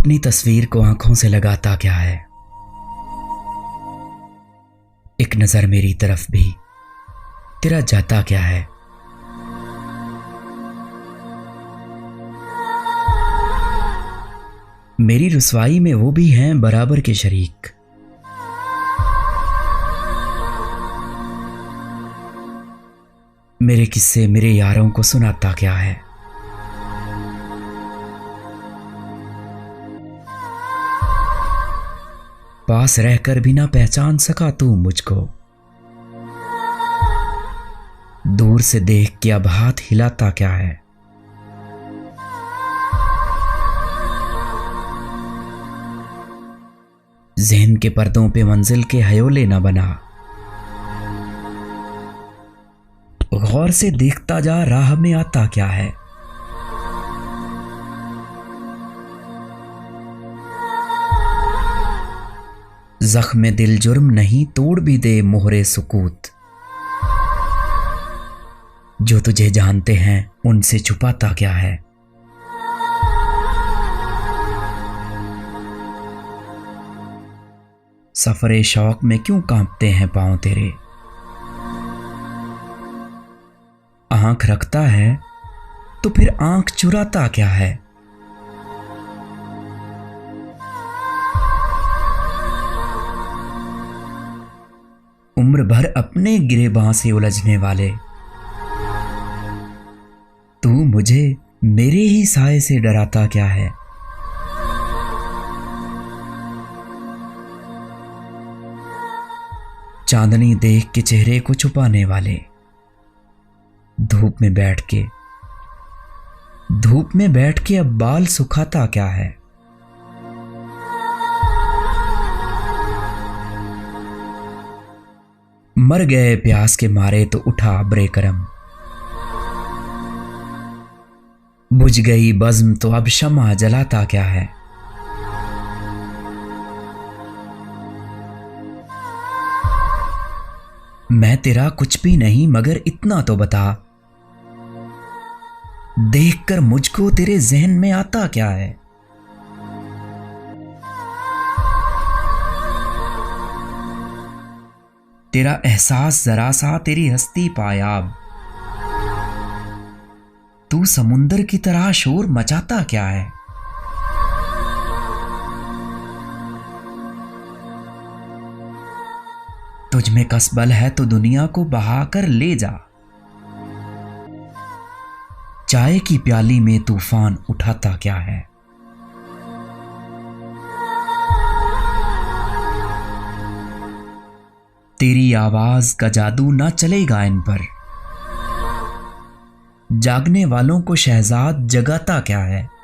अपनी तस्वीर को आंखों से लगाता क्या है। एक नजर मेरी तरफ भी तेरा जाता क्या है। मेरी रुसवाई में वो भी हैं बराबर के शरीक। मेरे किस्से मेरे यारों को सुनाता क्या है। पास रहकर भी ना पहचान सका तू मुझको। दूर से देख के अब हाथ हिलाता क्या है। ज़हन के पर्दों पे मंजिल के हयोले न बना। गौर से देखता जा राह में आता क्या है। जख्म दिल जुर्म नहीं तोड़ भी दे मोहरे सुकूत। जो तुझे जानते हैं उनसे छुपाता क्या है। सफरे शौक में क्यों कांपते हैं पांव तेरे। आंख रखता है तो फिर आंख चुराता क्या है। उम्र भर अपने गिरेबां से उलझने वाले तू मुझे मेरे ही साए से डराता क्या है। चांदनी देख के चेहरे को छुपाने वाले धूप में बैठ के अब बाल सुखाता क्या है। मर गए प्यास के मारे तो उठा अब्रे करम। बुझ गई बज़्म तो अब शम्मा जलाता क्या है। मैं तेरा कुछ भी नहीं मगर इतना तो बता। देखकर मुझको तेरे जहन में आता क्या है। तेरा एहसास जरा सा तेरी हस्ती पायाब। तू समुंदर की तरह शोर मचाता क्या है। तुझ में कसबल है तो दुनिया को बहाकर ले जा। चाय की प्याली में तूफान उठाता क्या है। तेरी आवाज का जादू ना चलेगा इन पर। जागने वालों को शहजाद जगाता क्या है।